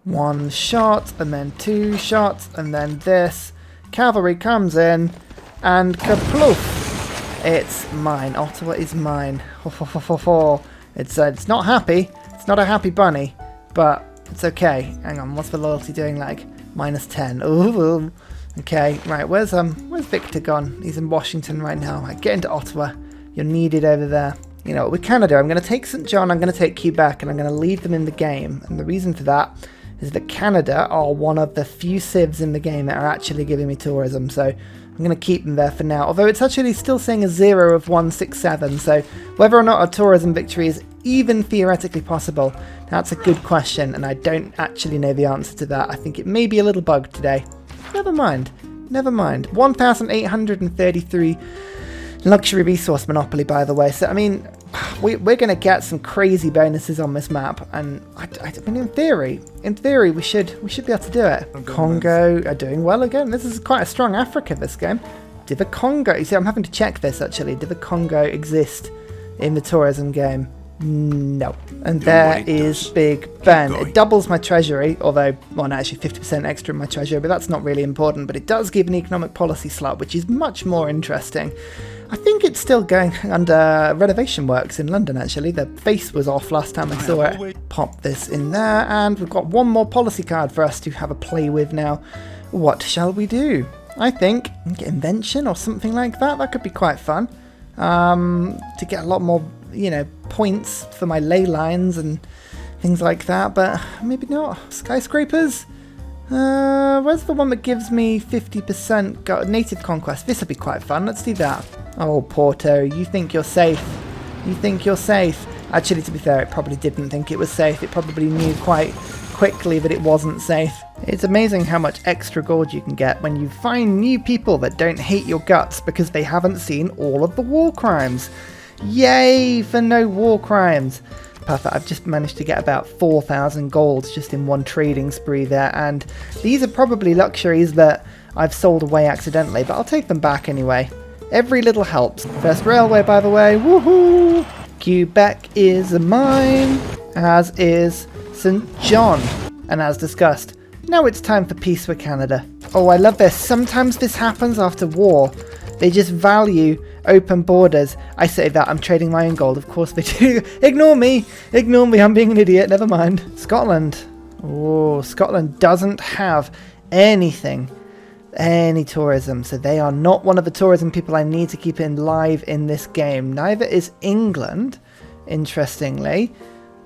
1 shot, and then 2 shots, and then this. Cavalry comes in, and kaploof! It's mine. Ottawa is mine. Ho, ho, ho, ho, ho. It's not happy. It's not a happy bunny, but it's okay. Hang on, what's the loyalty doing? Like -10. Ooh. Okay, right. Where's Victor gone? He's in Washington right now. Right, get into Ottawa. You're needed over there. You know, with Canada, I'm going to take St. John, I'm going to take Quebec, and I'm going to leave them in the game. And the reason for that is that Canada are one of the few civs in the game that are actually giving me tourism. So I'm going to keep them there for now. Although it's actually still saying a 0 of 167. So whether or not a tourism victory is even theoretically possible, that's a good question. And I don't actually know the answer to that. I think it may be a little bugged today. Never mind. Never mind. 1,833 luxury resource monopoly, by the way. So, I mean, we're going to get some crazy bonuses on this map. And I mean, in theory, we should be able to do it. Congo are doing well again. This is quite a strong Africa, this game. Did the Congo... You see, I'm having to check this, actually. Did the Congo exist in the tourism game? No. And there is Big Ben. It doubles my treasury, although, well, no, actually 50% extra in my treasury, but that's not really important. But it does give an economic policy slot, which is much more interesting. I think it's still going under renovation works in London, actually. The face was off last time I saw it. Pop this in there, and we've got one more policy card for us to have a play with now. What shall we do? I think get invention or something like that. That could be quite fun. To get a lot more, you know, points for my ley lines and things like that, but maybe not. Skyscrapers? Where's the one that gives me 50% native conquest? This will be quite fun. Let's do that. Oh, Porto, you think you're safe. You think you're safe. Actually, to be fair, it probably didn't think it was safe. It probably knew quite quickly that it wasn't safe. It's amazing how much extra gold you can get when you find new people that don't hate your guts because they haven't seen all of the war crimes. Yay for no war crimes. Perfect. I've just managed to get about 4,000 gold just in one trading spree there, and these are probably luxuries that I've sold away accidentally, but I'll take them back anyway. Every little helps. First railway, by the way. Woohoo! Quebec is mine, as is St. John. And as discussed, now it's time for peace with Canada. Oh, I love this. Sometimes this happens after war. They just value open borders. I say that, I'm trading my own gold. Of course they do. Ignore me. Ignore me. I'm being an idiot. Never mind. Scotland. Oh, Scotland doesn't have anything. Any tourism. So they are not one of the tourism people I need to keep in live in this game. Neither is England, interestingly.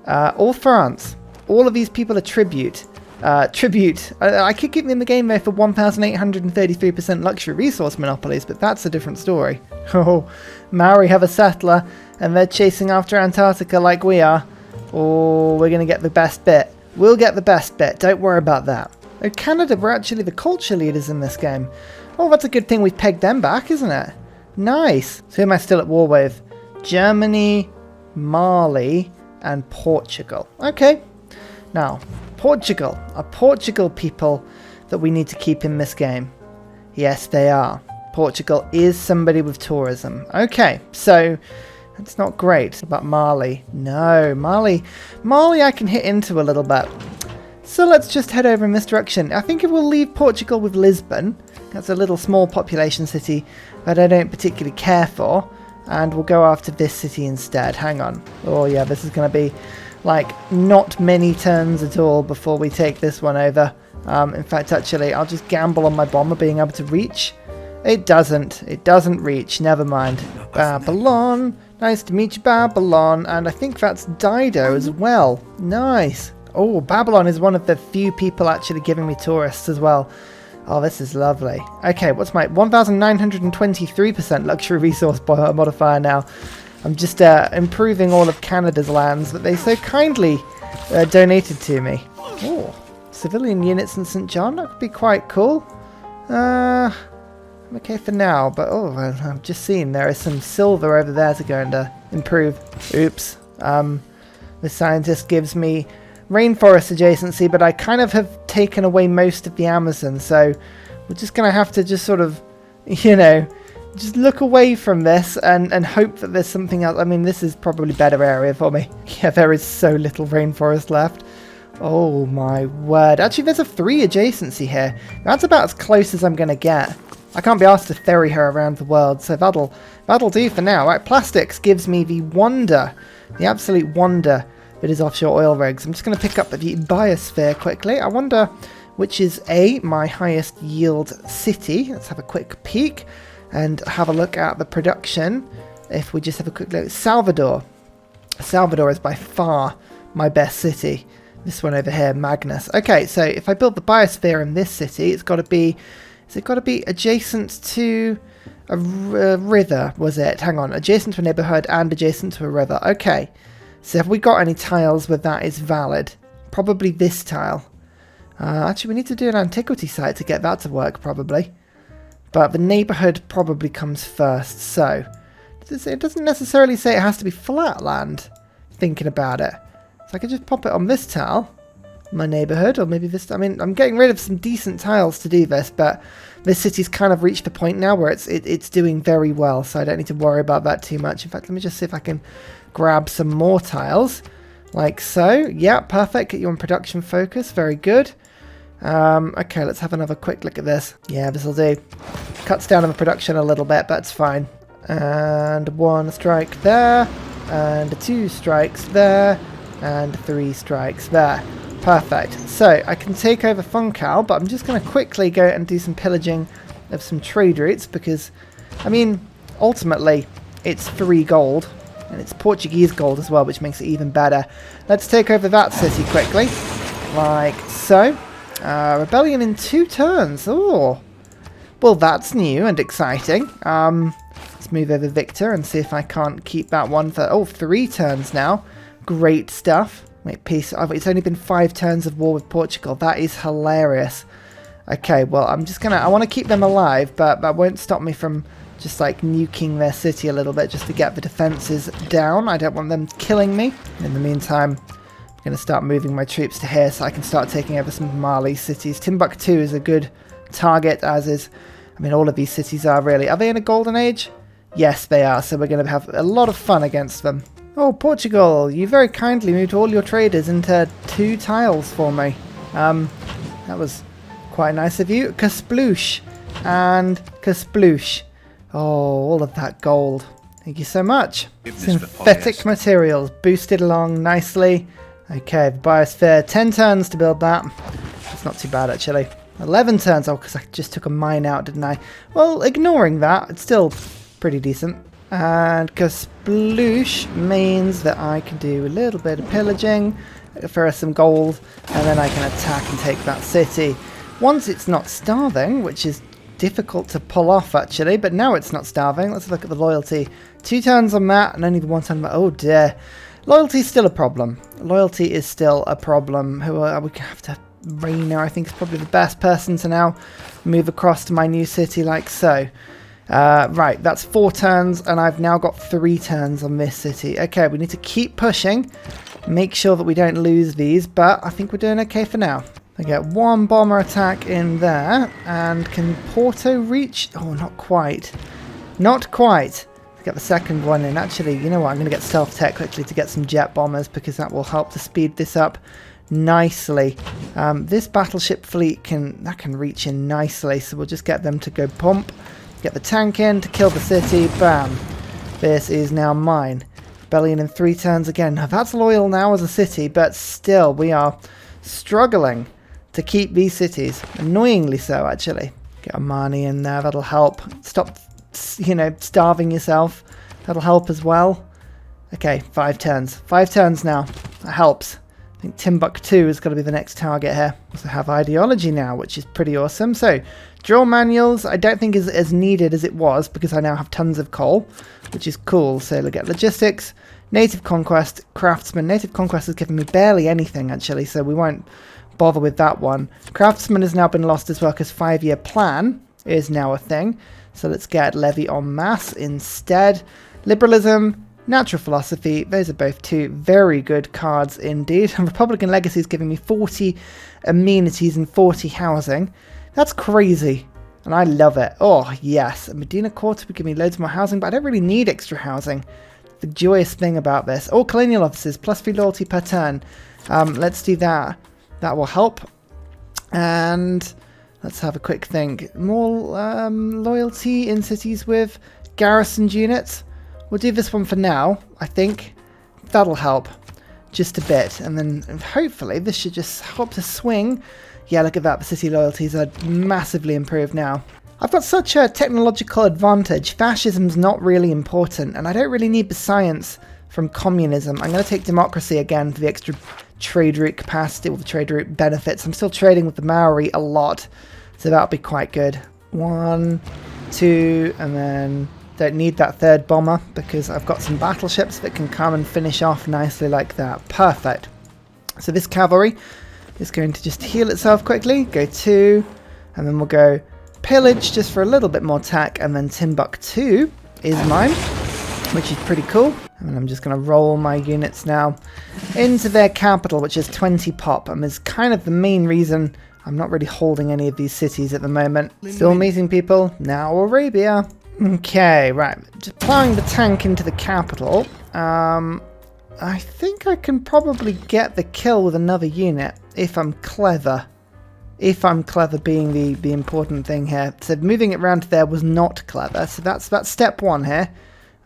Or France. All of these people are tribute. I could keep them in the game there for 1,833% luxury resource monopolies, but that's a different story. Oh, Maori have a settler, and they're chasing after Antarctica like we are. Oh, we're going to get the best bit. We'll get the best bit, don't worry about that. Oh, Canada were actually the culture leaders in this game. Oh, that's a good thing we've pegged them back, isn't it? Nice. So who am I still at war with? Germany, Mali, and Portugal. Okay. Now, Portugal. Are Portugal people that we need to keep in this game? Yes, they are. Portugal is somebody with tourism. Okay, so that's not great. What about Mali? No, Mali I can hit into a little bit. So let's just head over in this direction. I think if we'll leave Portugal with Lisbon, that's a little small population city that I don't particularly care for, and we'll go after this city instead. Hang on. Oh yeah, this is going to be like not many turns at all before we take this one over. In fact, actually, I'll just gamble on my bomber being able to reach. It doesn't reach. Never mind. Babylon. Nice to meet you, Babylon. And I think that's Dido as well. Nice. Oh, Babylon is one of the few people actually giving me tourists as well. Oh, this is lovely. Okay, what's my 1,923% luxury resource modifier now? I'm just improving all of Canada's lands that they so kindly donated to me. Oh, civilian units in St. John, that could be quite cool. I'm okay for now, but oh, I've just seen there is some silver over there to go and improve. Oops. The scientist gives me rainforest adjacency, but I kind of have taken away most of the Amazon, so we're just going to have to just sort of, you know, just look away from this and hope that there's something else. I mean, this is probably a better area for me. Yeah, there is so little rainforest left. Oh my word. Actually, there's a 3 adjacency here. That's about as close as I'm going to get. I can't be asked to ferry her around the world, so that'll do for now. Right, plastics gives me the wonder, the absolute wonder that is offshore oil rigs. I'm just going to pick up the biosphere quickly. I wonder which is my highest yield city. Let's have a quick peek and have a look at the production. If we just have a quick look, Salvador. Salvador is by far my best city. This one over here, Magnus. Okay, so if I build the biosphere in this city, it's got to be... Has it got to be adjacent to a river, was it? Hang on, adjacent to a neighborhood and adjacent to a river. Okay, so have we got any tiles where that is valid? Probably this tile. Actually, we need to do an antiquity site to get that to work, probably. But the neighborhood probably comes first, so... It doesn't necessarily say it has to be flat land, thinking about it. So I could just pop it on this tile. My neighborhood, or maybe this. I mean, I'm getting rid of some decent tiles to do this, but this city's kind of reached the point now where it's doing very well, so I don't need to worry about that too much. In fact, let me just see if I can grab some more tiles, like so. Yeah, perfect. Get you on production focus. Very good. Okay, let's have another quick look at this. Yeah, this will do. Cuts down on the production a little bit, but it's fine. And 1 strike there, and 2 strikes there, and 3 strikes there. Perfect. So I can take over Funchal, but I'm just going to quickly go and do some pillaging of some trade routes because, I mean, ultimately it's free gold and it's Portuguese gold as well, which makes it even better. Let's take over that city quickly, like so. Rebellion in 2 turns. Oh, well, that's new and exciting. Let's move over Victor and see if I can't keep that one for 3 turns now. Great stuff. Wait, peace. It's only been 5 turns of war with Portugal. That is hilarious. Okay, well, I'm just gonna... I want to keep them alive, but that won't stop me from just, like, nuking their city a little bit just to get the defenses down. I don't want them killing me. In the meantime, I'm going to start moving my troops to here so I can start taking over some Mali cities. Timbuktu is a good target, as is... I mean, all of these cities are, really. Are they in a golden age? Yes, they are, so we're going to have a lot of fun against them. Oh, Portugal, you very kindly moved all your traders into 2 tiles for me. That was quite nice of you. Kasploosh and Kasploosh. Oh, all of that gold. Thank you so much. Synthetic materials boosted along nicely. Okay, the biosphere, 10 turns to build that. That's not too bad, actually. 11 turns. Oh, because I just took a mine out, didn't I? Well, ignoring that, it's still pretty decent. And Kasploosh means that I can do a little bit of pillaging for some gold, and then I can attack and take that city. Once it's not starving, which is difficult to pull off actually, but now it's not starving. Let's look at the loyalty. 2 turns on that, and only the 1 turn. Oh dear. Loyalty is still a problem. Loyalty is still a problem. We have to... Raina, I think, is probably the best person to now move across to my new city like so. Right, that's 4 turns, and I've now got 3 turns on this city. Okay, we need to keep pushing, make sure that we don't lose these, but I think we're doing okay for now. I get 1 bomber attack in there, and can Porto reach? Oh, not quite. Not quite. Let's get the second one in. Actually, you know what? I'm going to get stealth tech quickly to get some jet bombers, because that will help to speed this up nicely. This battleship fleet can reach in nicely, so we'll just get them to go pump. Get the tank in to kill the city. Bam. This is now mine. Rebellion in 3 turns again. Now, that's loyal now as a city, but still, we are struggling to keep these cities. Annoyingly so, actually. Get Omani in there. That'll help. Stop, starving yourself. That'll help as well. Okay, 5 turns. 5 turns now. That helps. I think Timbuktu is going to be the next target here. Also have ideology now, which is pretty awesome. So, drill manuals, I don't think is as needed as it was, because I now have tons of coal, which is cool. So we'll get logistics, native conquest, craftsman. Native conquest has given me barely anything, actually, so we won't bother with that one. Craftsman has now been lost as well, because 5-year plan is now a thing. So let's get levy en masse instead. Liberalism, natural philosophy, those are both 2 very good cards indeed. And Republican Legacy is giving me 40 amenities and 40 housing. That's crazy, and I love it. Oh, yes. Medina Quarter would give me loads more housing, but I don't really need extra housing. The joyous thing about this. All colonial officers, +3 loyalty per turn. Let's do that. That will help. And let's have a quick think. More loyalty in cities with garrisoned units. We'll do this one for now, I think. That'll help just a bit. And then hopefully this should just help to swing. Yeah, look at that. The city loyalties are massively improved now. I've got such a technological advantage. Fascism's not really important, and I don't really need the science from communism. I'm going to take democracy again for the extra trade route capacity, or the trade route benefits. I'm still trading with the Maori a lot, so that'll be quite good. 1, 2, and then don't need that third bomber because I've got some battleships that can come and finish off nicely like that. Perfect. So this cavalry is going to just heal itself quickly. Go 2, and then we'll go pillage just for a little bit more tack, and then Timbuktu is mine, which is pretty cool. And I'm just going to roll my units now into their capital, which is 20 pop, and is kind of the main reason I'm not really holding any of these cities at the moment. Still meeting people. Now Arabia. Okay, right. Just plowing the tank into the capital. I think I can probably get the kill with another unit if I'm clever. If I'm clever being the important thing here. So moving it around there was not clever. So that's step 1 here.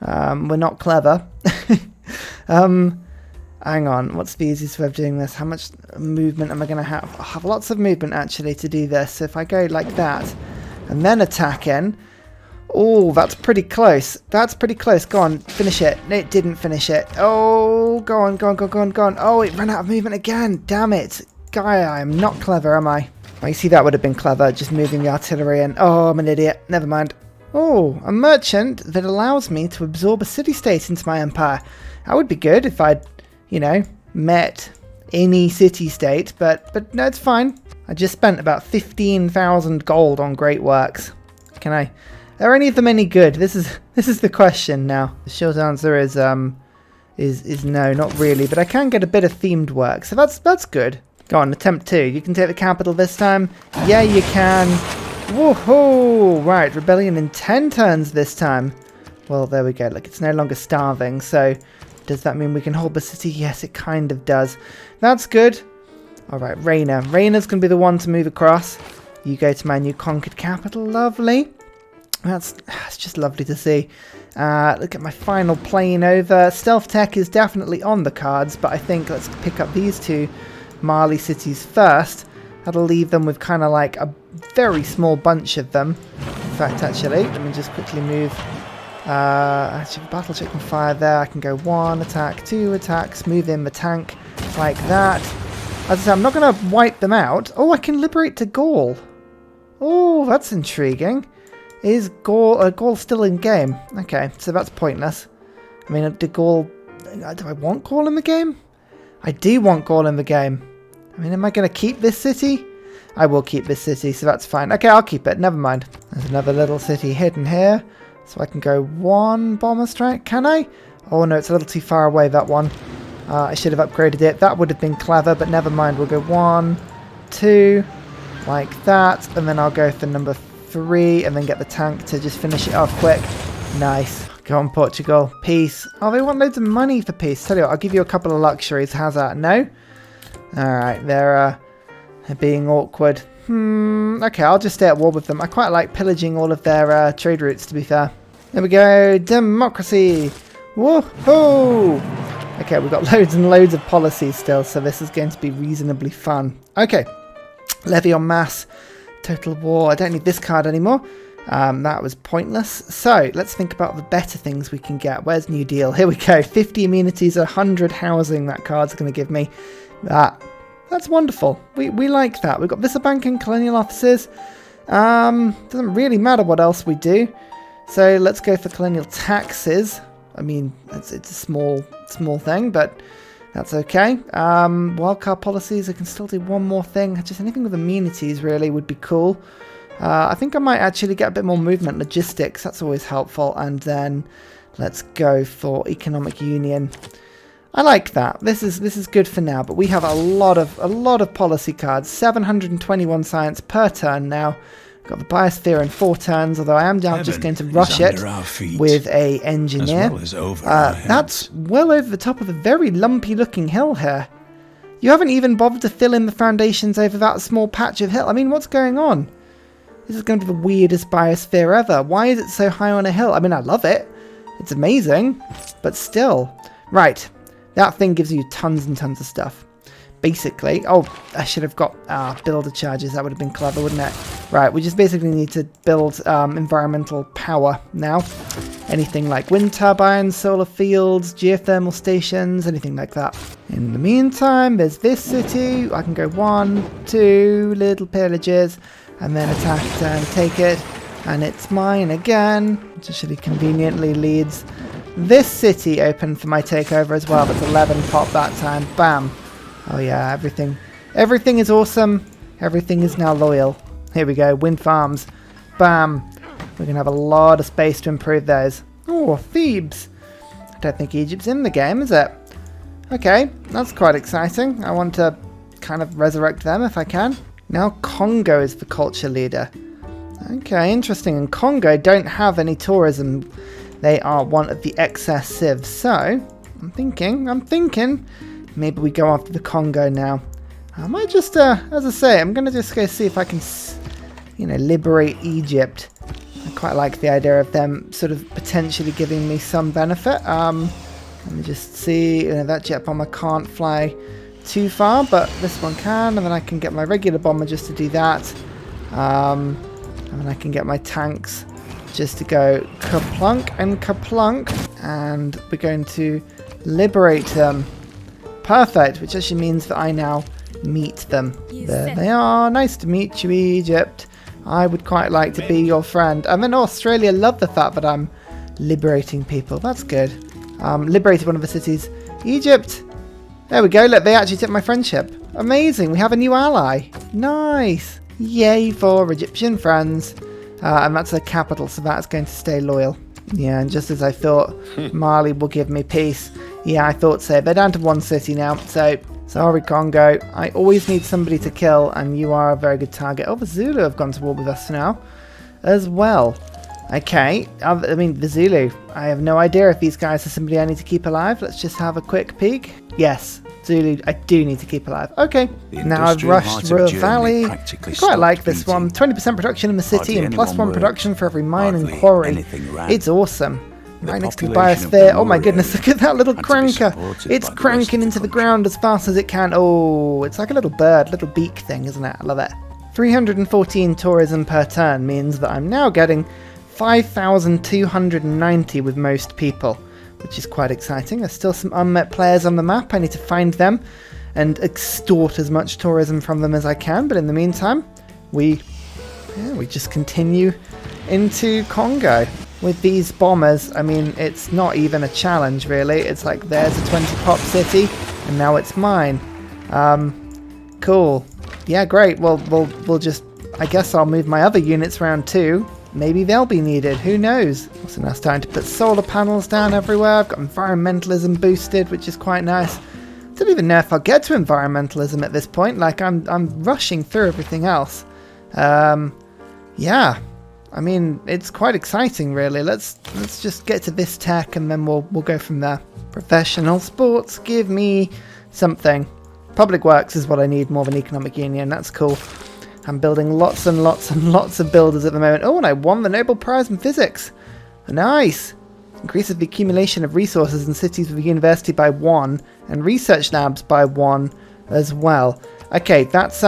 We're not clever. Hang on, what's the easiest way of doing this? How much movement am I going to have? I have lots of movement actually to do this. So if I go like that and then attack in. Oh, that's pretty close. That's pretty close. Go on, finish it. It didn't finish it. Oh, go on, go on, go on, go on, go on. Oh, it ran out of movement again. Damn it. Guy, I'm not clever, am I? Oh, you see, that would have been clever, just moving the artillery in. Oh, I'm an idiot. Never mind. Oh, a merchant that allows me to absorb a city-state into my empire. That would be good if I'd, you know, met any city-state, but no, it's fine. I just spent about 15,000 gold on great works. Are any of them any good? This is the question now. The short answer is no, not really, but I can get a bit of themed work, so that's good. Go on, attempt 2. You can take the capital this time. Yeah, you can. Woohoo! Right, rebellion in 10 turns this time. Well, there we go. Look, it's no longer starving, so does that mean we can hold the city? Yes, it kind of does. That's good. All right, Raina. Raina's going to be the one to move across. You go to my new conquered capital. Lovely. That's just lovely to see. Look at my final plane over. Stealth tech is definitely on the cards, but I think let's pick up these 2 Mali cities first. That'll leave them with kind of like a very small bunch of them. In fact, actually, let me just quickly move. Actually, the battleship can fire there. I can go 1 attack, 2 attacks, move in the tank like that. As I say, I'm not going to wipe them out. Oh, I can liberate to Gaul. Oh, that's intriguing. Is Gaul still in game? Okay, so that's pointless. I mean, do I want Gaul in the game? I do want Gaul in the game. I mean, am I going to keep this city? I will keep this city, so that's fine. Okay, I'll keep it. Never mind. There's another little city hidden here. So I can go 1 bomber strike. Can I? Oh, no, it's a little too far away, that one. I should have upgraded it. That would have been clever, but never mind. We'll go 1, 2, like that. And then I'll go for number 3 and then get the tank to just finish it off quick. Nice. Go on, Portugal. Peace. Oh, they want loads of money for peace. Tell you what, I'll give you a couple of luxuries. How's that? No? Alright, they're being awkward. Okay, I'll just stay at war with them. I quite like pillaging all of their trade routes, to be fair. There we go. Democracy. Woohoo! Okay, we've got loads and loads of policies still, so this is going to be reasonably fun. Okay. Levy on mass. Total war. I don't need this card anymore. That was pointless. So, let's think about the better things we can get. Where's New Deal? Here we go. 50 amenities, 100 housing that card's going to give me. That's wonderful. We like that. We've got Visa Bank and colonial offices. Doesn't really matter what else we do. So, let's go for colonial taxes. I mean, it's a small thing, but that's okay. Wildcard policies, I can still do one more thing. Just anything with amenities, really, would be cool. I think I might actually get a bit more movement. Logistics, that's always helpful. And then let's go for economic union. I like that. This is good for now, but we have a lot of policy cards. 721 science per turn now. Got the biosphere in 4 turns, although I am now just going to rush it with a engineer. That's well over the top of a very lumpy looking hill here. You haven't even bothered to fill in the foundations over that small patch of hill. I mean, what's going on? This is going to be the weirdest biosphere ever. Why is it so high on a hill? I mean, I love it. It's amazing. But still. Right. That thing gives you tons and tons of stuff. Basically. Oh, I should have got builder charges. That would have been clever, wouldn't it? Right. We just basically need to build environmental power now. Anything like wind turbines, solar fields, geothermal stations, anything like that. In the meantime, there's this city. I can go 1, 2 little pillages. And then attack it and take it. And it's mine again. Which actually conveniently leads this city open for my takeover as well. That's 11 pop that time. Bam. Oh yeah, everything is awesome. Everything is now loyal. Here we go. Wind farms. Bam. We're going to have a lot of space to improve those. Oh, Thebes. I don't think Egypt's in the game, is it? Okay, that's quite exciting. I want to kind of resurrect them if I can. Now Congo is the culture leader. Okay, interesting. And Congo don't have any tourism. They are one of the excess civs. So, I'm thinking, maybe we go after the Congo now. I might just, as I say, I'm going to just go see if I can, liberate Egypt. I quite like the idea of them sort of potentially giving me some benefit. Let me just see. That jet bomber can't fly too far, but this one can, and then I can get my regular bomber just to do that. And then I can get my tanks just to go kaplunk and kaplunk, and we're going to liberate them. Perfect, which actually means that I now meet them. There they are. Nice to meet you, Egypt. I would quite like to be your friend. And then Australia love the fact that I'm liberating people. That's good. Liberated one of the cities. Egypt. There we go. Look, they actually took my friendship. Amazing. We have a new ally. Nice. Yay for Egyptian friends. And that's the capital, so that's going to stay loyal. Yeah, and just as I thought, Mali will give me peace. Yeah, I thought so. They're down to 1 city now, so sorry, Congo. I always need somebody to kill, and you are a very good target. Oh, the Zulu have gone to war with us now as well. Okay, I mean, the Zulu. I have no idea if these guys are somebody I need to keep alive. Let's just have a quick peek. Yes, Zulu, I do need to keep alive. Okay, now I've rushed Ruhr Valley. I quite like this one. 20% production in the city and +1 production for every mine and quarry. It's awesome. Right next to the biosphere. Oh my goodness, look at that little cranker. It's cranking into the ground as fast as it can. Oh, it's like a little bird, little beak thing, isn't it? I love it. 314 tourism per turn means that I'm now getting 5,290 with most people, which is quite exciting. There's still some unmet players on the map. I need to find them and extort as much tourism from them as I can. But in the meantime, we just continue into Congo. With these bombers, I mean, it's not even a challenge, really. It's like, there's a 20 pop city, and now it's mine. Cool. Yeah, great. Well, we'll just, I guess I'll move my other units around too. Maybe they'll be needed. Who knows? Also now it's time to put solar panels down everywhere. I've got environmentalism boosted, which is quite nice. I don't even know if I'll get to environmentalism at this point. Like, I'm rushing through everything else. Yeah. I mean, it's quite exciting, really. Let's just get to this tech, and then we'll go from there. Professional sports, give me something. Public works is what I need more than economic union. That's cool. I'm building lots and lots and lots of builders at the moment. Oh, and I won the Nobel Prize in Physics. Nice. Increases the accumulation of resources in cities with a university by 1, and research labs by 1 as well. Okay, that's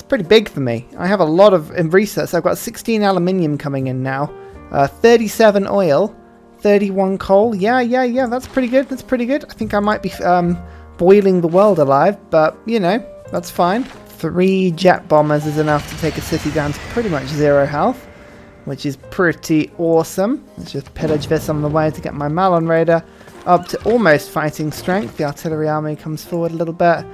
pretty big for me. I have a lot of research. I've got 16 aluminium coming in now, 37 oil, 31 coal. Yeah, that's pretty good. That's pretty good. I think I might be boiling the world alive, but you know, that's fine. 3 jet bombers is enough to take a city down to pretty much 0 health, which is pretty awesome. Let's just pillage this on the way to get my Malon Raider up to almost fighting strength. The artillery army comes forward a little bit.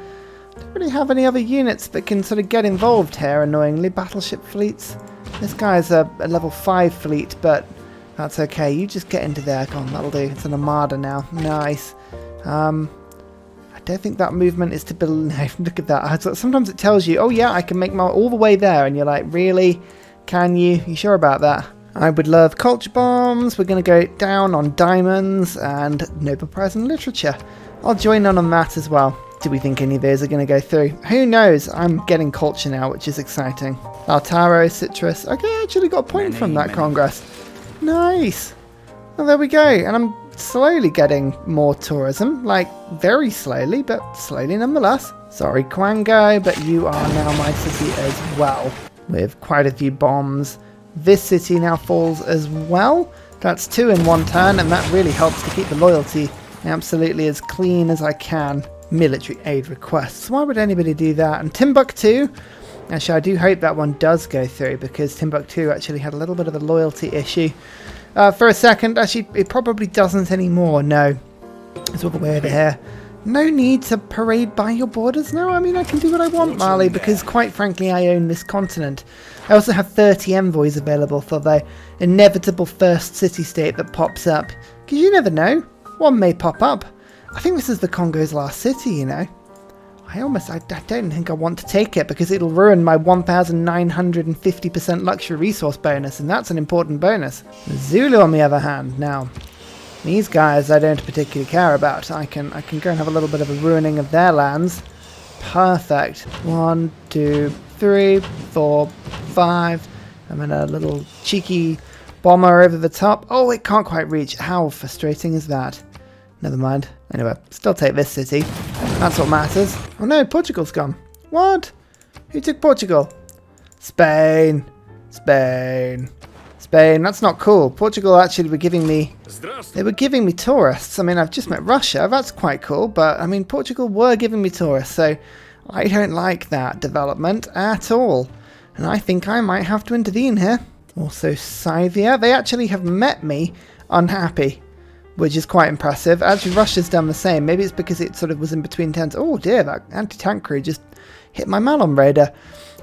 Don't really have any other units that can sort of get involved here, annoyingly. Battleship fleets. This guy's a level 5 fleet, but that's okay. You just get into there. Come on, that'll do. It's an armada now. Nice. I don't think that movement is to build... No, look at that. Sometimes it tells you, oh yeah, I can make my all the way there, and you're like, really? Can you? You sure about that? I would love culture bombs. We're going to go down on diamonds and Nobel Prize in Literature. I'll join on that as well. Do we think any of those are going to go through? Who knows? I'm getting culture now, which is exciting. Lautaro, Citrus. Okay, I actually got a point from that Congress. Nice. Well, there we go. And I'm slowly getting more tourism. Like, very slowly, but slowly nonetheless. Sorry, Kwango, but you are now my city as well. With quite a few bombs. This city now falls as well. That's 2 in 1 turn, and that really helps to keep the loyalty absolutely as clean as I can. Military aid requests. Why would anybody do that? And Timbuktu. Actually, I do hope that one does go through, because Timbuktu actually had a little bit of a loyalty issue. For a second, actually, it probably doesn't anymore. No. It's all the way over here. No need to parade by your borders. No, I mean, I can do what I want, Mali, because quite frankly, I own this continent. I also have 30 envoys available for the inevitable first city-state that pops up. Because you never know. One may pop up. I think this is the Congo's last city, you know. I don't think I want to take it, because it'll ruin my 1,950% luxury resource bonus, and that's an important bonus. Zulu, on the other hand, now, these guys I don't particularly care about. I can go and have a little bit of a ruining of their lands. Perfect. 1, 2, 3, 4, 5. And then a little cheeky bomber over the top. Oh, it can't quite reach. How frustrating is that? Never mind. Anyway, still take this city. That's what matters. Oh no, Portugal's gone. What? Who took Portugal? Spain. Spain. Spain. That's not cool. Portugal actually were giving me... They were giving me tourists. I mean, I've just met Russia. That's quite cool. But, I mean, Portugal were giving me tourists. So, I don't like that development at all. And I think I might have to intervene here. Also, Scythia. They actually have met me unhappy, which is quite impressive. Actually, Russia's done the same. Maybe it's because it sort of was in between turns. Oh dear, that anti-tank crew just hit my Malon Raider.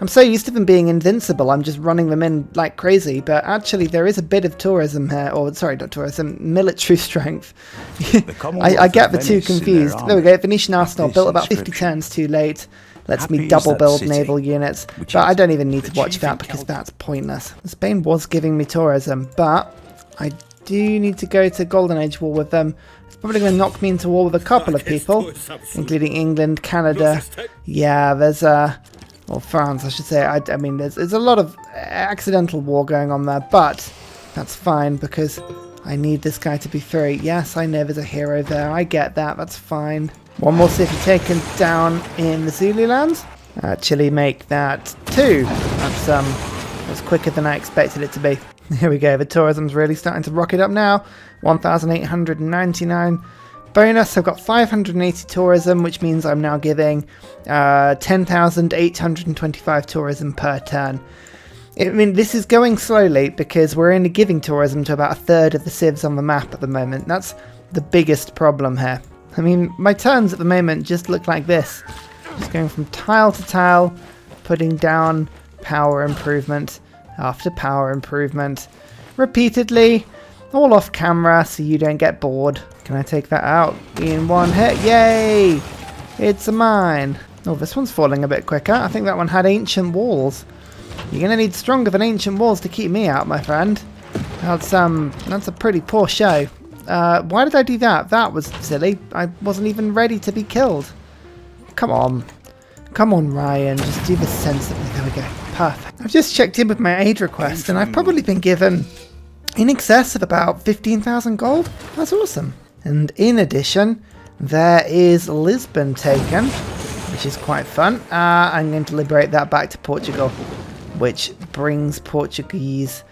I'm so used to them being invincible, I'm just running them in like crazy. But actually, there is a bit of tourism here. Or, sorry, not tourism, military strength. I get the two confused. There we go, Venetian Arsenal, built about 50 turns too late. Lets me double build naval units. But I don't even need to watch that, because that's pointless. Spain was giving me tourism, but I do need to go to Golden Age war with them. It's probably going to knock me into war with a couple of people, including England, Canada. Yeah, there's well, France, I should say. I mean, there's a lot of accidental war going on there, but that's fine, because I need this guy to be free. Yes, I know there's a hero there. I get that. That's fine. One more city taken down in the Zululand. Actually, make that 2. That's quicker than I expected it to be. Here we go, the tourism's really starting to rocket up now. 1,899 bonus. I've got 580 tourism, which means I'm now giving 10,825 tourism per turn. I mean, this is going slowly, because we're only giving tourism to about a third of the civs on the map at the moment. That's the biggest problem here. I mean, my turns at the moment just look like this. Just going from tile to tile, putting down power improvement after power improvement, repeatedly, all off camera so you don't get bored. Can I take that out in one hit? Yay! It's a mine. Oh, this one's falling a bit quicker. I think that one had ancient walls. You're going to need stronger than ancient walls to keep me out, my friend. That's a pretty poor show. Why did I do that? That was silly. I wasn't even ready to be killed. Come on. Come on, Ryan. Just do this sensibly. There we go. Perfect. I've just checked in with my aid request, and I've probably been given in excess of about 15,000 gold. That's awesome. And in addition, there is Lisbon taken, which is quite fun. I'm going to liberate that back to Portugal, which brings Portuguese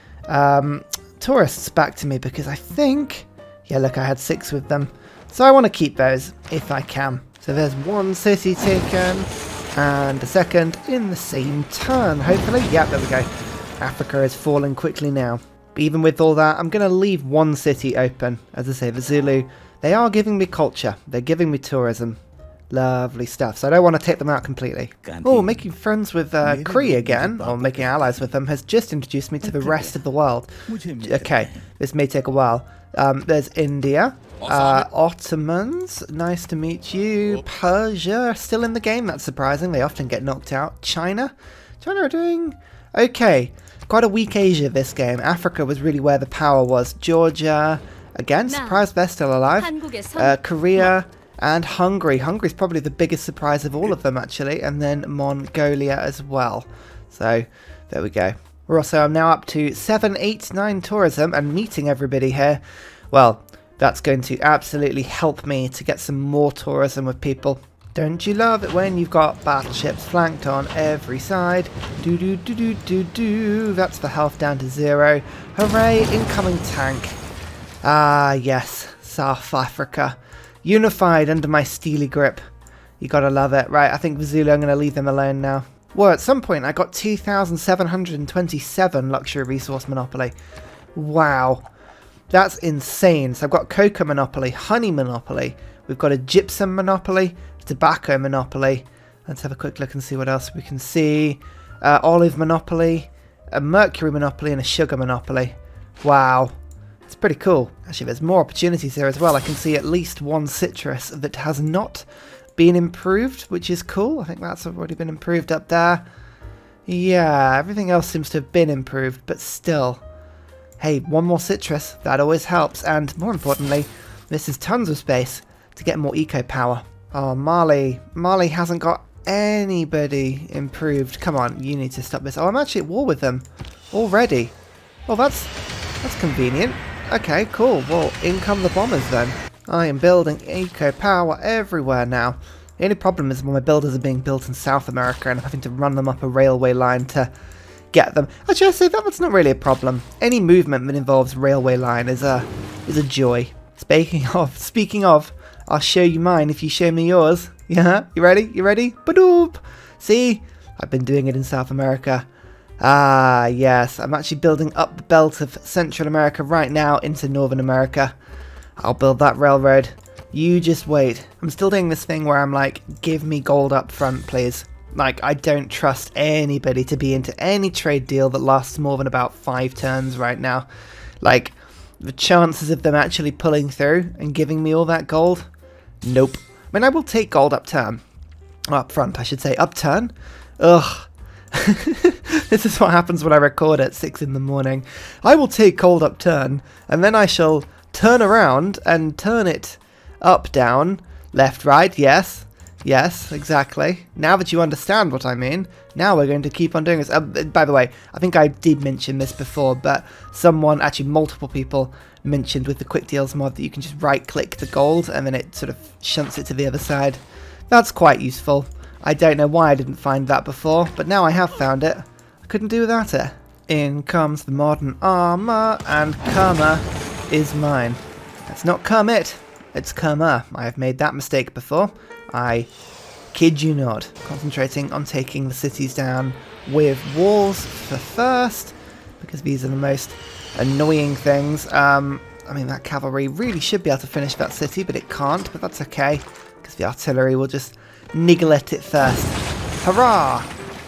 tourists back to me, because I think... Yeah, look, I had 6 with them. So I want to keep those, if I can. So there's one city taken, and a second in the same turn, hopefully. Yeah, there we go. Africa is falling quickly now. But even with all that, I'm going to leave one city open. As I say, the Zulu, they are giving me culture. They're giving me tourism. Lovely stuff. So I don't want to take them out completely. Oh, making friends with Cree again, or making allies with them, has just introduced me to the rest of the world. Okay, this may take a while. There's India, Ottomans, nice to meet you. Persia, still in the game, that's surprising, they often get knocked out. China are doing okay. Quite a weak Asia this game. Africa was really where the power was. Georgia, again, surprised they're still alive. Korea, And Hungary. Hungary's probably the biggest surprise of all of them, actually. And then Mongolia as well. So, there we go. I'm now up to 789 tourism and meeting everybody here. Well, that's going to absolutely help me to get some more tourism with people. Don't you love it when you've got battleships flanked on every side? Do do do do do do. That's the health down to 0. Hooray, incoming tank. Ah, yes, South Africa. Unified under my steely grip. You gotta love it. Right, I think the Zulu, I'm gonna leave them alone now. Well, at some point I got 2,727 luxury resource monopoly. Wow. That's insane. So I've got cocoa monopoly, honey monopoly. We've got a gypsum monopoly, tobacco monopoly. Let's have a quick look and see what else we can see. Olive monopoly, a mercury monopoly, and a sugar monopoly. Wow. It's pretty cool. Actually, there's more opportunities here as well. I can see at least one citrus that has not been improved, which is cool. I think that's already been improved up there. Yeah, everything else seems to have been improved, but still. Hey, one more citrus. That always helps. And more importantly, this is tons of space to get more eco power. Oh, Mali. Mali hasn't got anybody improved. Come on, you need to stop this. Oh, I'm actually at war with them already. Well, that's convenient. Okay, cool. Well, in come the bombers then. I am building eco power everywhere now. The only problem is when my builders are being built in South America and I'm having to run them up a railway line to get them. Actually, I say that's not really a problem. Any movement that involves railway line is a joy. Speaking of, I'll show you mine if you show me yours. Yeah, you ready? You ready? Badoop! See? I've been doing it in South America. Ah, yes. I'm actually building up the belt of Central America right now into Northern America. I'll build that railroad. You just wait. I'm still doing this thing where I'm like, give me gold up front, please. Like, I don't trust anybody to be into any trade deal that lasts more than about 5 turns right now. Like, the chances of them actually pulling through and giving me all that gold? Nope. I mean, I will take gold up turn. Oh, up front, I should say. Up turn? Ugh. This is what happens when I record at 6 in the morning. I will take gold up turn, and then I shall turn around and turn it up, down, left, right, yes, exactly. Now that you understand what I mean, now we're going to keep on doing this. By the way, I think I did mention this before, but someone, actually multiple people, mentioned with the quick deals mod that you can just right click the gold and then it sort of shunts it to the other side. That's quite useful. I don't know why I didn't find that before, but now I have found it. I couldn't do without it. In comes the modern armor, and Kerma is mine. It's not Kermit, it's Kerma. I have made that mistake before. I kid you not. Concentrating on taking the cities down with walls for first, because these are the most annoying things. I mean, that cavalry really should be able to finish that city, but it can't, but that's okay, because the artillery will just niggle at it first. Hurrah!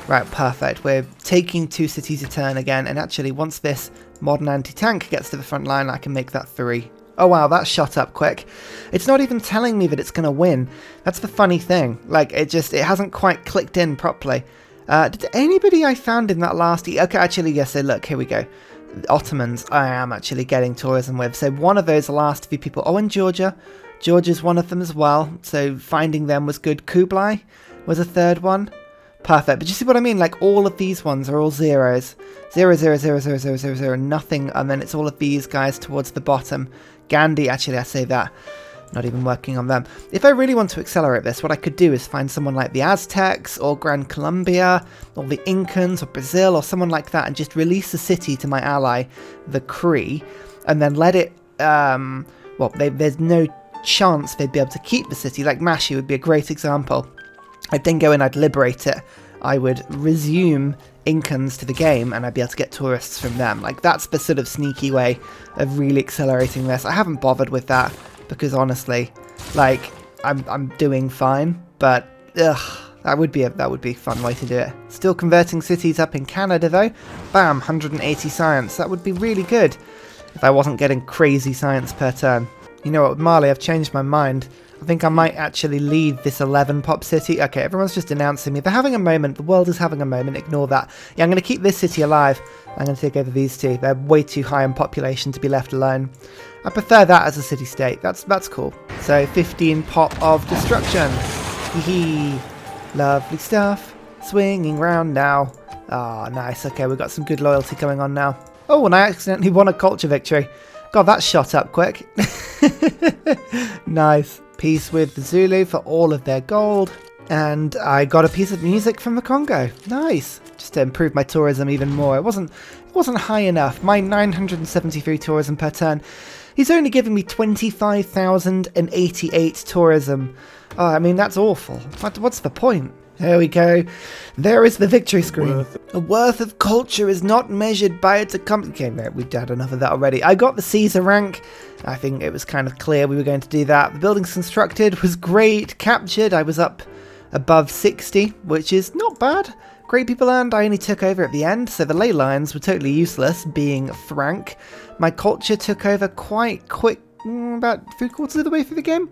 Right, perfect. We're taking 2 cities a turn again, and actually once this modern anti-tank gets to the front line, I can make that 3. Oh wow, that shot up quick. It's not even telling me that it's going to win. That's the funny thing. Like, it hasn't quite clicked in properly. Did anybody I found in that last... Okay, actually, yes, so look, here we go. The Ottomans, I am actually getting tourism with. So one of those last few people... Oh, and Georgia. Georgia's one of them as well. So finding them was good. Kublai was a third one. Perfect. But you see what I mean? Like, all of these ones are all zeros. 0, 0, 0, 0, 0, 0, 0, nothing. And then it's all of these guys towards the bottom. Gandhi, actually, I say that. Not even working on them. If I really want to accelerate this, what I could do is find someone like the Aztecs, or Gran Colombia, or the Incans, or Brazil, or someone like that, and just release a city to my ally, the Cree, and then let it, there's no chance they'd be able to keep the city. Like Mashi would be a great example. I'd then go in, I'd liberate it, I would resume Incans to the game, and I'd be able to get tourists from them. Like, that's the sort of sneaky way of really accelerating this. I haven't bothered with that, because honestly, like, I'm doing fine, but ugh, that would be a fun way to do it. Still converting cities up in Canada though. Bam, 180 science. That would be really good if I wasn't getting crazy science per turn. You know what, with Mali, I've changed my mind. I think I might actually leave this 11 pop city. Okay, everyone's just announcing me. They're having a moment. The world is having a moment. Ignore that. Yeah, I'm going to keep this city alive. I'm going to take over these two. They're way too high in population to be left alone. I prefer that as a city-state. That's cool. So 15 pop of destruction. Hee. Lovely stuff. Swinging round now. Ah, nice. Okay, we've got some good loyalty going on now. Oh, and I accidentally won a culture victory. God, that shot up quick. Nice. Peace with the Zulu for all of their gold. And I got a piece of music from the Congo. Nice. Just to improve my tourism even more. It wasn't high enough. My 973 tourism per turn. He's only giving me 25,088 tourism. Oh, I mean, that's awful. What's the point? There we go. There is the victory screen. The worth of culture is not measured by its accomplishment. Okay, we've done enough of that already. I got the Caesar rank. I think it was kind of clear we were going to do that. The buildings constructed was great. Captured, I was up above 60, which is not bad. Great people earned. I only took over at the end, so the ley lines were totally useless, being frank. My culture took over quite quick, about 3/4 of the way through the game.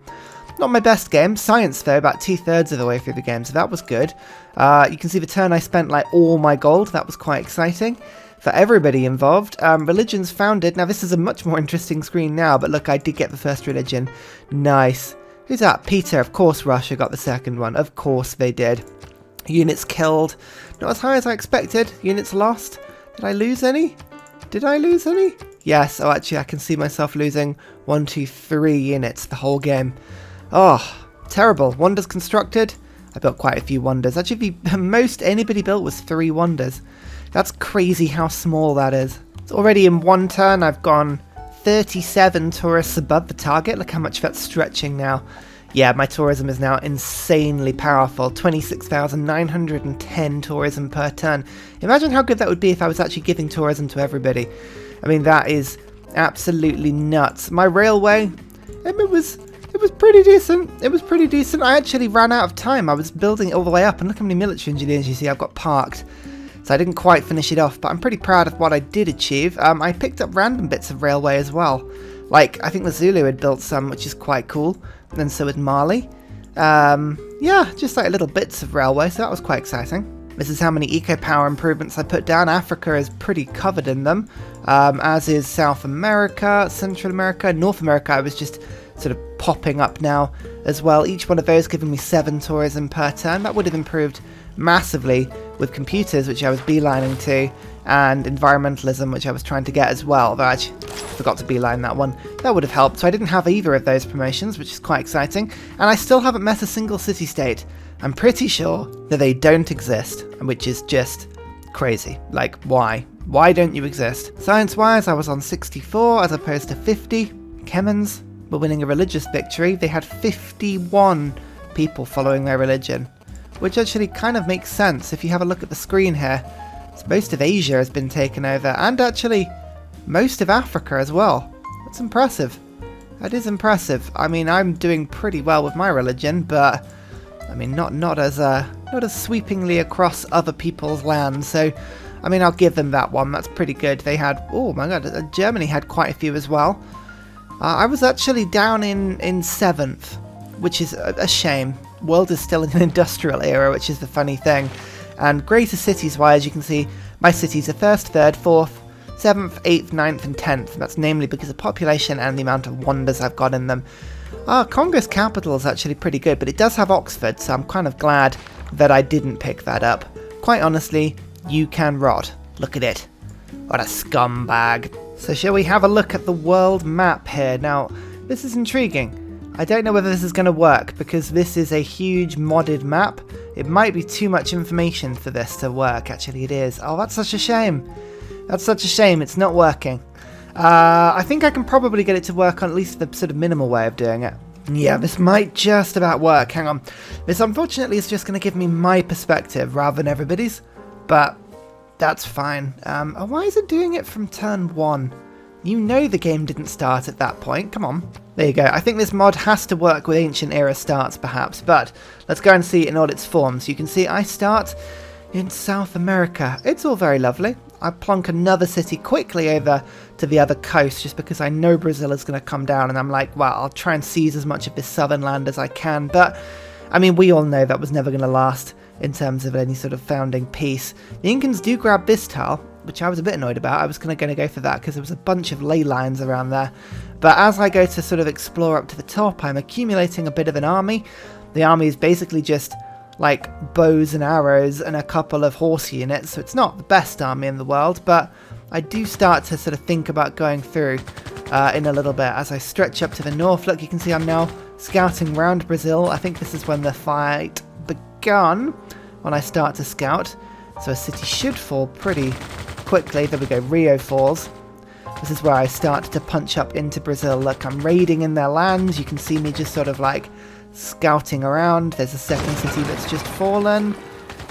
Not my best game. Science, though, about 2/3 of the way through the game, so that was good. You can see the turn I spent like all my gold. That was quite exciting for everybody involved. Religions founded. Now, this is a much more interesting screen now, but look, I did get the first religion. Nice. Who's that? Peter. Of course Russia got the second one. Of course they did. Units killed. Not as high as I expected. Units lost. Did I lose any? Did I lose any? Yes. Oh, actually, I can see myself losing 1, 2, 3 units the whole game. Oh, terrible. Wonders constructed. I built quite a few wonders. Actually, the most anybody built was 3 wonders. That's crazy how small that is. It's already in one turn, I've gone 37 tourists above the target. Look how much that's stretching now. Yeah, my tourism is now insanely powerful. 26,910 tourism per turn. Imagine how good that would be if I was actually giving tourism to everybody. I mean, that is absolutely nuts. My railway, it was pretty decent. It was pretty decent. I actually ran out of time. I was building it all the way up, and look how many military engineers you see I've got parked. So I didn't quite finish it off, but I'm pretty proud of what I did achieve. I picked up random bits of railway as well. Like, I think the Zulu had built some, which is quite cool. And then so had Mali. Yeah, just like little bits of railway, so that was quite exciting. This is how many eco-power improvements I put down. Africa is pretty covered in them, as is South America, Central America, North America. I was just sort of popping up now as well. Each one of those giving me 7 tourism per turn. That would have improved massively with computers, which I was beelining to, and environmentalism, which I was trying to get as well, though I actually forgot to beeline that one. That would have helped, so I didn't have either of those promotions, which is quite exciting, and I still haven't met a single city-state. I'm pretty sure that they don't exist, which is just crazy. Like, why? Why don't you exist? Science-wise, I was on 64 as opposed to 50. Kemens were winning a religious victory. They had 51 people following their religion, which actually kind of makes sense if you have a look at the screen here. Most of Asia has been taken over, and actually most of Africa as well. That's impressive. That is impressive. I mean, I'm doing pretty well with my religion, but I mean, not as sweepingly across other people's lands. So, I mean, I'll give them that one. That's pretty good. They had, oh my god, Germany had quite a few as well. I was actually down in 7th, which is a shame. World is still in an industrial era, which is the funny thing. And greater cities-wise, you can see my cities are 1st, 3rd, 4th, 7th, 8th, 9th, and 10th. That's namely because of population and the amount of wonders I've got in them. Congo's capital is actually pretty good, but it does have Oxford, so I'm kind of glad that I didn't pick that up. Quite honestly, you can rot. Look at it. What a scumbag. So shall we have a look at the world map here? Now, this is intriguing. I don't know whether this is going to work, because this is a huge modded map. It might be too much information for this to work. Actually, it is. Oh, that's such a shame. That's such a shame. It's not working. I think I can probably get it to work on at least the sort of minimal way of doing it. Yeah, this might just about work. Hang on. This, unfortunately, is just going to give me my perspective rather than everybody's. But that's fine. Why is it doing it from turn 1? You know the game didn't start at that point. Come on. There you go. I think this mod has to work with ancient era starts, perhaps. But let's go and see it in all its forms. You can see I start in South America. It's all very lovely. I plonk another city quickly over to the other coast just because I know Brazil is going to come down, and I'm like, well, I'll try and seize as much of this southern land as I can. But, I mean, we all know that was never going to last in terms of any sort of founding peace. The Incans do grab this tile, which I was a bit annoyed about. I was going to go for that because there was a bunch of ley lines around there. But as I go to sort of explore up to the top, I'm accumulating a bit of an army. The army is basically just like bows and arrows and a couple of horse units, so it's not the best army in the world, but I do start to sort of think about going through in a little bit. As I stretch up to the north, look, you can see I'm now scouting round Brazil. I think this is when the fight begun, when I start to scout, so a city should fall pretty quickly. There we go, Rio falls. This is where I start to punch up into Brazil. Look, I'm raiding in their lands. You can see me just sort of like scouting around. There's a second city that's just fallen,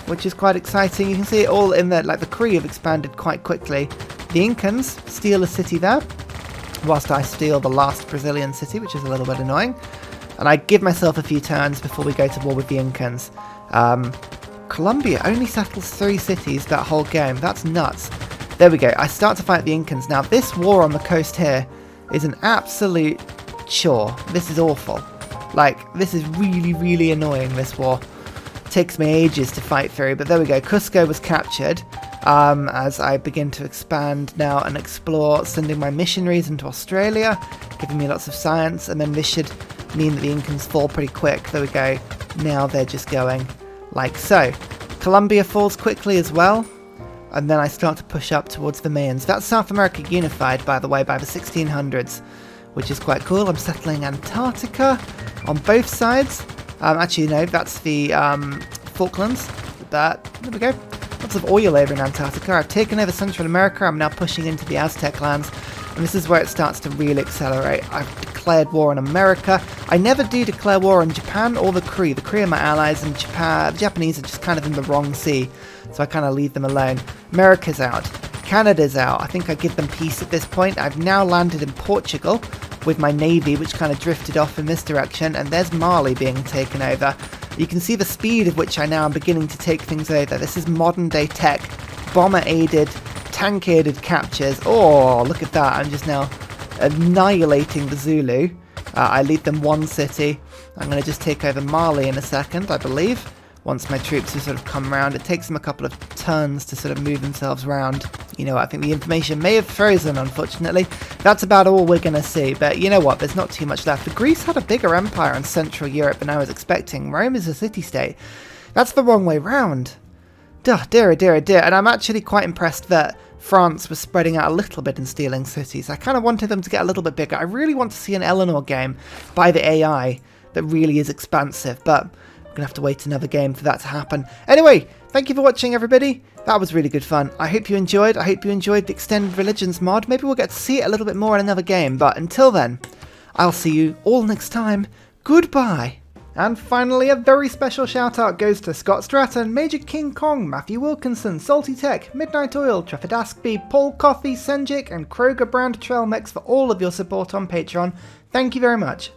which is quite exciting. You can see it all in there, like the Cree have expanded quite quickly. The Incans steal a city there, whilst I steal the last Brazilian city, which is a little bit annoying. And I give myself a few turns before we go to war with the Incans. Colombia only settles 3 cities that whole game. That's nuts. There we go. I start to fight the Incans. Now, this war on the coast here is an absolute chore. This is awful. Like, this is really, really annoying, this war. Takes me ages to fight through, but there we go. Cusco was captured as I begin to expand now and explore, sending my missionaries into Australia, giving me lots of science, and then this should mean that the Incans fall pretty quick. There we go. Now they're just going like so. Colombia falls quickly as well, and then I start to push up towards the Mayans. That's South America unified, by the way, by the 1600s, which is quite cool. I'm settling Antarctica on both sides. Actually, no, that's the Falklands. But there we go. Lots of oil over in Antarctica. I've taken over Central America. I'm now pushing into the Aztec lands. And this is where it starts to really accelerate. I've declared war on America. I never do declare war on Japan or the Cree. The Cree are my allies, and Japan, the Japanese are just kind of in the wrong sea. So I kind of leave them alone. America's out. Canada's out. I think I give them peace at this point. I've now landed in Portugal with my navy, which kind of drifted off in this direction, and there's Mali being taken over. You can see the speed of which I now am beginning to take things over. This is modern day tech, bomber aided, tank aided captures. Oh, look at that. I'm just now annihilating the Zulu. I lead them 1 city. I'm going to just take over Mali in a second, I believe. Once my troops have sort of come around, it takes them a couple of turns to sort of move themselves around. You know, I think the information may have frozen, unfortunately. That's about all we're going to see, but you know what, there's not too much left. Greece had a bigger empire in Central Europe than I was expecting. Rome is a city-state. That's the wrong way round. Duh, dear, dear, dear. And I'm actually quite impressed that France was spreading out a little bit and stealing cities. I kind of wanted them to get a little bit bigger. I really want to see an Eleanor game by the AI that really is expansive, but I'm going to have to wait another game for that to happen. Anyway, thank you for watching, everybody. That was really good fun. I hope you enjoyed. I hope you enjoyed the Extended Religions mod. Maybe we'll get to see it a little bit more in another game, but until then, I'll see you all next time. Goodbye. And finally, a very special shout out goes to Scott Stratton, Major King Kong, Matthew Wilkinson, Salty Tech, Midnight Oil, Trevor Daskby, Paul Coffey, Senjik, and Kroger Brand Trail Mix for all of your support on Patreon. Thank you very much.